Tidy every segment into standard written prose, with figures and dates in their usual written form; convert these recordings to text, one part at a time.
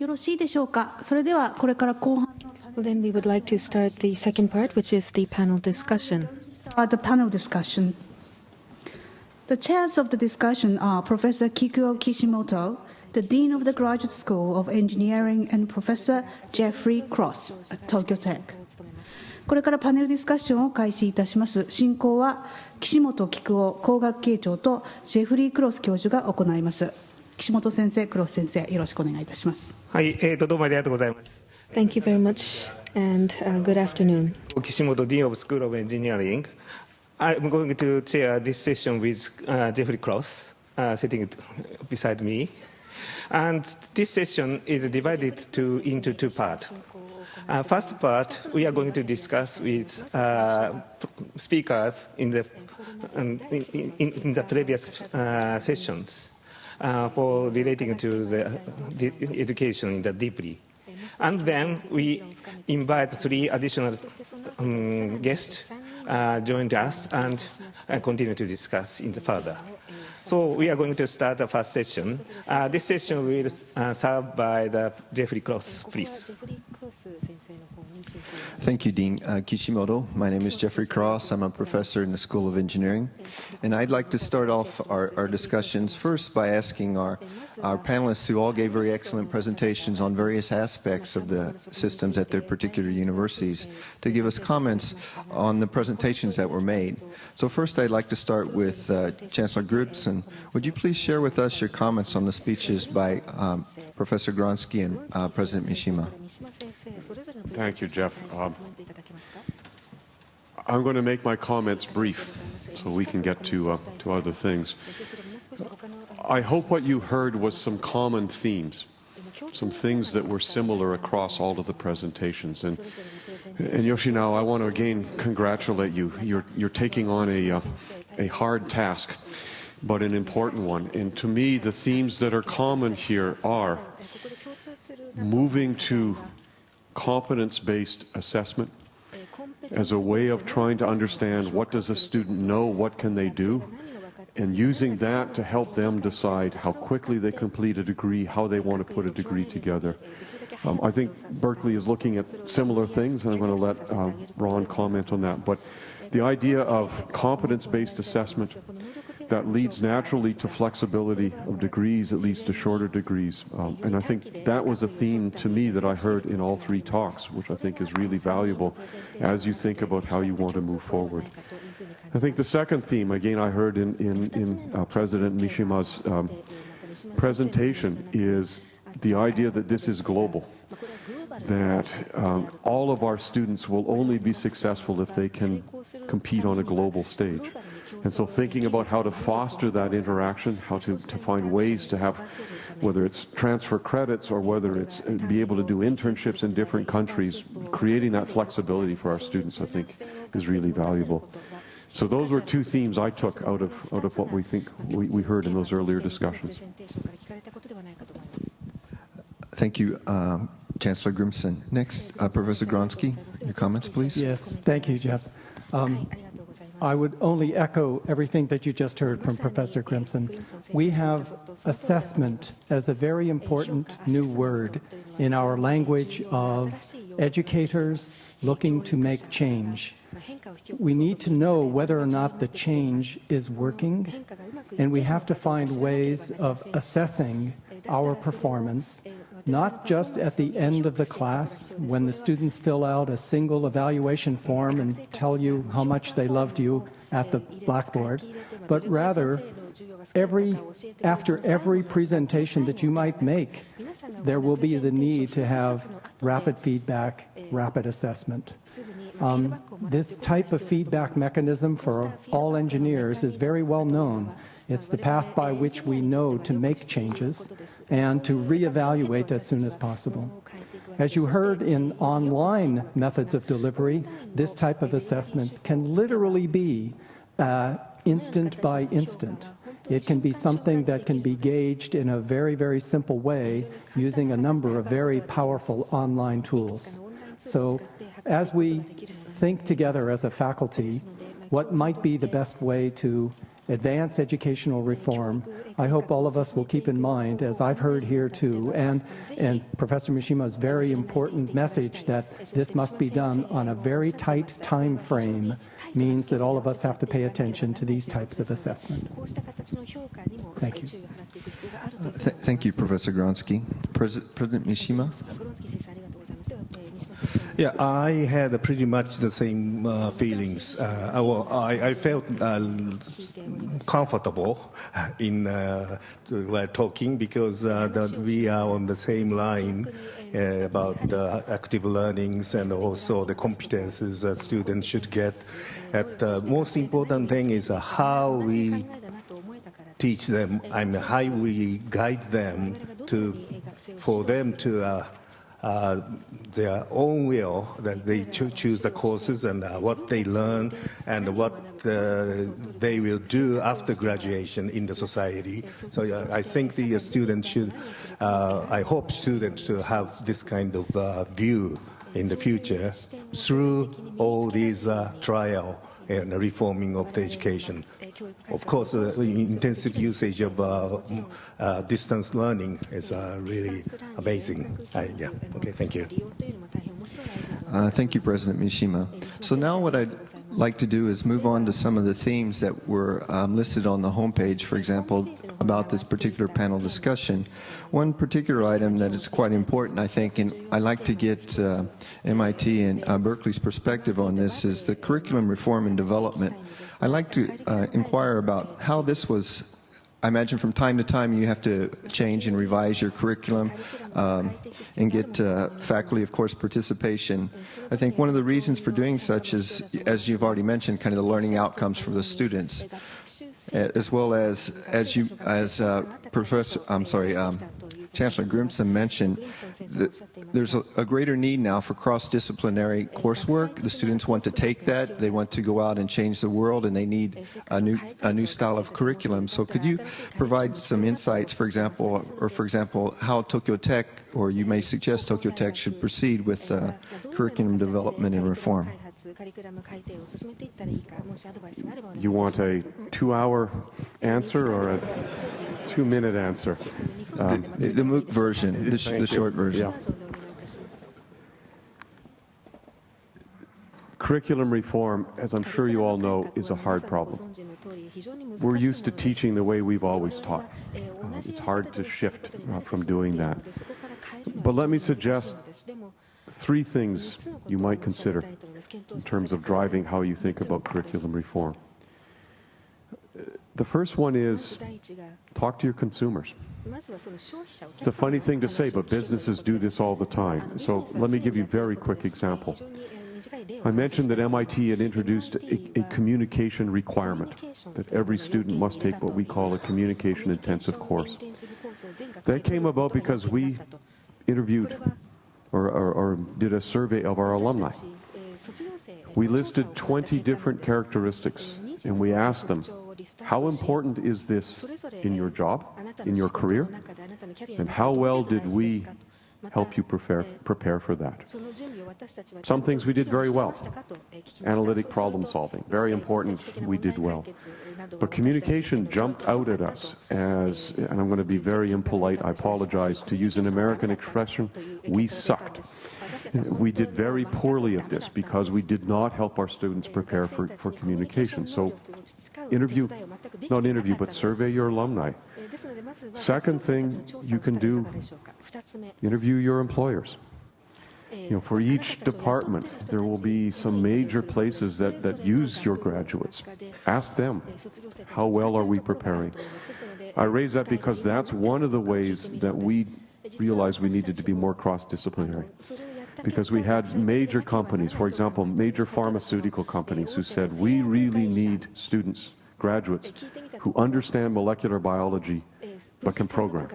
よろしいでしょうか。それではこれから後半の Well, then we would like to start the second part, which is the panel discussion. The panel discussion. The chairs of the discussion are Professor Kikuo Kishimoto, the Dean of the Graduate School of Engineering, and Professor Jeffrey Cross at Tokyo Tech. これからパネルディスカッションを開始いたします。進行は岸本菊夫工学系長とジェフリー・クロス教授が行います。岸本先生、クロス先生、よろしくお願いいたします。はい、どうもありがとうございます。Thank you very much, and good afternoon. 岸本 Dean of School of Engineering. I'm going to chair this session with Jeffrey Cross, sitting beside me. And this session is divided into two parts. First part, we are going to discuss with speakers in the previous sessions for relating to the education in the deeply. And then we invite three additional guests joined us and continue to discuss in the further. So we are going to start the first session. This session will served by the Jeffrey Cross, please. Thank you, Dean Kishimoto. My name is Jeffrey Cross. I'm a professor in the School of Engineering. And I'd like to start off our discussions first by asking our panelists, who all gave very excellent presentations on various aspects of the systems at their particular universities, to give us comments on the presentations that were made. So first I'd like to start with Chancellor Grimson. Would you please share with us your comments on the speeches by Professor Gronsky and President Mishima? Thank you, Jeff. I'm going to make my comments brief so we can get to other things. I hope what you heard was some common themes, some things that were similar across all of the presentations. And Yoshinao, I want to again congratulate you. You're taking on a hard task, but an important one. And to me, the themes that are common here are moving to competence-based assessment as a way of trying to understand what does a student know, what can they do, and using that to help them decide how quickly they complete a degree, how they want to put a degree together. I think Berkeley is looking at similar things, and I'm going to let Ron comment on that. But the idea of competence-based assessment that leads naturally to flexibility of degrees, it leads to shorter degrees. And I think that was a theme to me that I heard in all three talks, which I think is really valuable as you think about how you want to move forward. I think the second theme, again, I heard in President Mishima's presentation, is the idea that this is global, that all of our students will only be successful if they can compete on a global stage. And so thinking about how to foster that interaction, how to find ways to have, whether it's transfer credits or whether it's be able to do internships in different countries, creating that flexibility for our students, I think, is really valuable. So those were two themes I took out of what we think we heard in those earlier discussions. Thank you, Chancellor Grimson. Next, Professor Gronsky, your comments, please. Yes, thank you, Jeff. I would only echo everything that you just heard from Professor Grimson. We have assessment as a very important new word in our language of educators looking to make change. We need to know whether or not the change is working, and we have to find ways of assessing our performance, not just at the end of the class when the students fill out a single evaluation form and tell you how much they loved you at the blackboard, but rather after every presentation that you might make, there will be the need to have rapid feedback, rapid assessment. This type of feedback mechanism for all engineers is very well known. It's the path by which we know to make changes and to reevaluate as soon as possible. As you heard in online methods of delivery, this type of assessment can literally be instant by instant. It can be something that can be gauged in a very, very simple way using a number of very powerful online tools. So as we think together as a faculty, what might be the best way to advance educational reform, I hope all of us will keep in mind, as I've heard here too, and Professor Mishima's very important message that this must be done on a very tight time frame means that all of us have to pay attention to these types of assessment. Thank you. Thank you, Professor Gronsky. President Mishima? Yeah, I had pretty much the same feelings. I felt comfortable in talking because we are on the same line about the active learnings and also the competences that students should get. The most important thing is how we teach them and how we guide them for them to their own will, that they choose the courses and what they learn and what they will do after graduation in the society. So I think the students should, I hope students to have this kind of view in the future through all these trial and reforming of the education. Of course, intensive usage of distance learning is really amazing. Yeah. Okay, thank you. Thank you, President Mishima. So now what I'd like to do is move on to some of the themes that were listed on the homepage, for example, about this particular panel discussion. One particular item that is quite important, I think, and I'd like to get MIT and Berkeley's perspective on this, is the curriculum reform and development. I'd like to inquire about how this was. I imagine from time to time you have to change and revise your curriculum and get faculty, of course, participation. I think one of the reasons for doing such is, as you've already mentioned, kind of the learning outcomes for the students, as well as Chancellor Grimson mentioned, there's a greater need now for cross-disciplinary coursework. The students want to take that. They want to go out and change the world, and they need a new style of curriculum. So could you provide some insights, for example, how Tokyo Tech, or you may suggest Tokyo Tech should proceed with curriculum development and reform? You want a 2-hour answer or a 2-minute answer? The MOOC version, the short version. Yeah. Curriculum reform, as I'm sure you all know, is a hard problem. We're used to teaching the way we've always taught. It's hard to shift from doing that. But let me suggest 3 things you might consider in terms of driving how you think about curriculum reform. The first one is talk to your consumers. It's a funny thing to say, but businesses do this all the time. So let me give you a very quick example. I mentioned that MIT had introduced a communication requirement, that every student must take what we call a communication intensive course. That came about because we interviewed or did a survey of our alumni. We listed 20 different characteristics, and we asked them, how important is this in your job, in your career, and how well did we help you prepare for that? Some things we did very well. Analytic problem solving, very important, we did well. But communication jumped out at us as, and I'm going to be very impolite, I apologize, to use an American expression, we sucked. We did very poorly at this because we did not help our students prepare for communication. So but survey your alumni. Second thing you can do, interview your employers. For each department, there will be some major places that use your graduates. Ask them, how well are we preparing? I raise that because that's one of the ways that we realized we needed to be more cross-disciplinary. Because we had major companies, for example, major pharmaceutical companies who said, we really need students, graduates, who understand molecular biology but can program,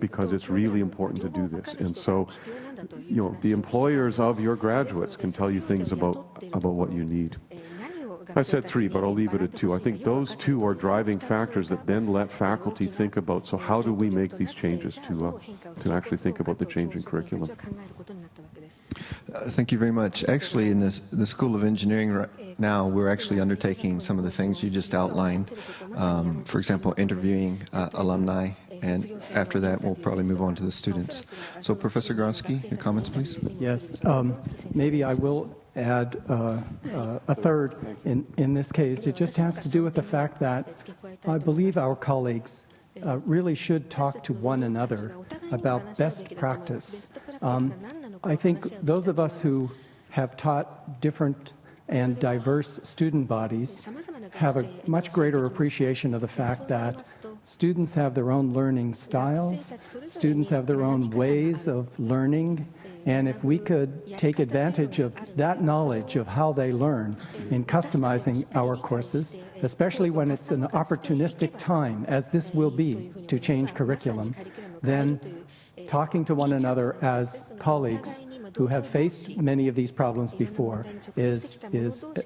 because it's really important to do this. And so, the employers of your graduates can tell you things about what you need. I said 3, but I'll leave it at 2. I think those 2 are driving factors that then let faculty think about, so how do we make these changes to actually think about the change in curriculum? Thank you very much. Actually, in the School of Engineering right now, we're actually undertaking some of the things you just outlined. For example, interviewing alumni, and after that, we'll probably move on to the students. So, Professor Gronsky, your comments, please. Yes, maybe I will add a third in this case. It just has to do with the fact that I believe our colleagues really should talk to one another about best practice. I think those of us who have taught different and diverse student bodies have a much greater appreciation of the fact that students have their own learning styles, students have their own ways of learning, and if we could take advantage of that knowledge of how they learn in customizing our courses, especially when it's an opportunistic time, as this will be, to change curriculum, then talking to one another as colleagues who have faced many of these problems before is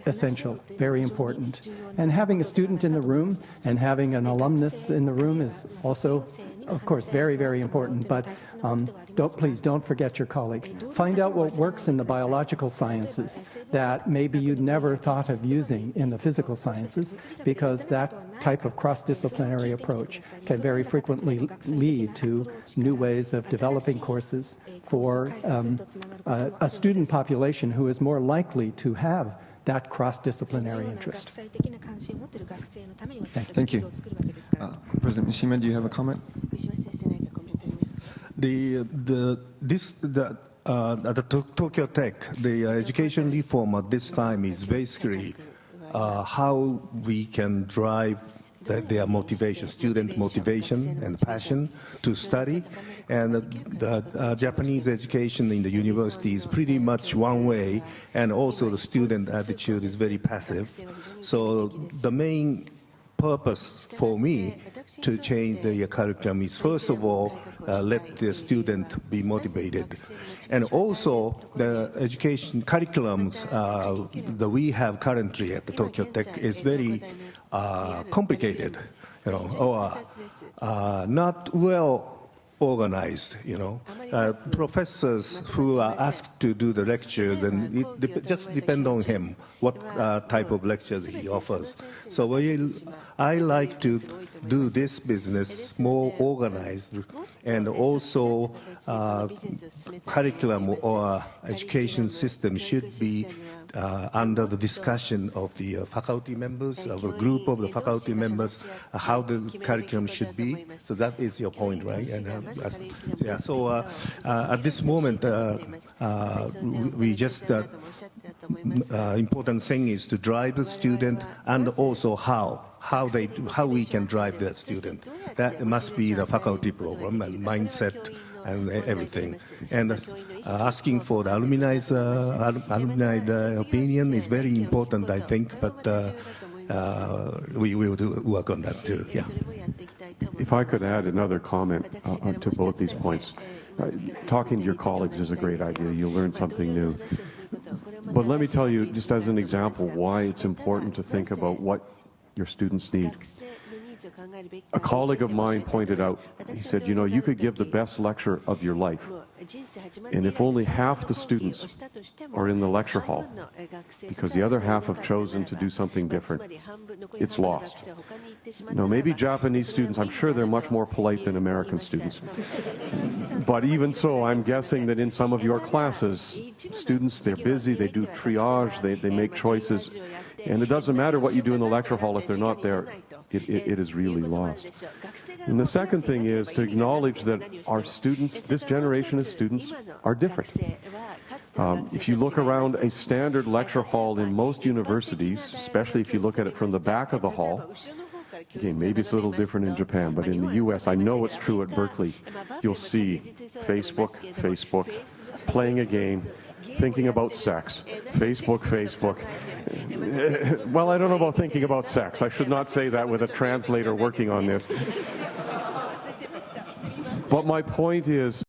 essential, very important. And having a student in the room and having an alumnus in the room is also, of course, very, very important, but please don't forget your colleagues. Find out what works in the biological sciences that maybe you'd never thought of using in the physical sciences, because that type of cross-disciplinary approach can very frequently lead to new ways of developing courses for a student population who is more likely to have that cross-disciplinary interest. Thank you. President Mishima, do you have a comment? At Tokyo Tech, the education reform at this time is basically how we can drive their motivation, student motivation and passion to study. And the Japanese education in the university is pretty much one way, and also the student attitude is very passive. So the main purpose for me to change the curriculum is, first of all, let the student be motivated. And also, the education curriculums that we have currently at the Tokyo Tech is very complicated, or not well organized, professors who are asked to do the lecture, then it just depends on him what type of lectures he offers. So I like to do this business more organized, and also curriculum or education system should be under the discussion of the faculty members, of a group of the faculty members, how the curriculum should be. So that is your point, right? And so at this moment, we just important thing is to drive the student, and also how we can drive the student. That must be the faculty program and mindset and everything. And asking for the alumni's opinion is very important, I think, but we will do work on that too. Yeah. If I could add another comment to both these points. Talking to your colleagues is a great idea. You'll learn something new. But let me tell you, just as an example, why it's important to think about what your students need. A colleague of mine pointed out, he said, you could give the best lecture of your life, and if only half the students are in the lecture hall, because the other half have chosen to do something different, it's lost. Now, maybe Japanese students, I'm sure they're much more polite than American students. But even so, I'm guessing that in some of your classes, students, they're busy, they do triage, they make choices, and it doesn't matter what you do in the lecture hall if they're not there. It is really lost. And the second thing is to acknowledge that our students, this generation of students, are different. If you look around a standard lecture hall in most universities, especially if you look at it from the back of the hall, again, maybe it's a little different in Japan, but in the US, I know it's true at Berkeley, you'll see Facebook, playing a game, thinking about sex, Facebook. Well, I don't know about thinking about sex. I should not say that with a translator working on this. But my point is,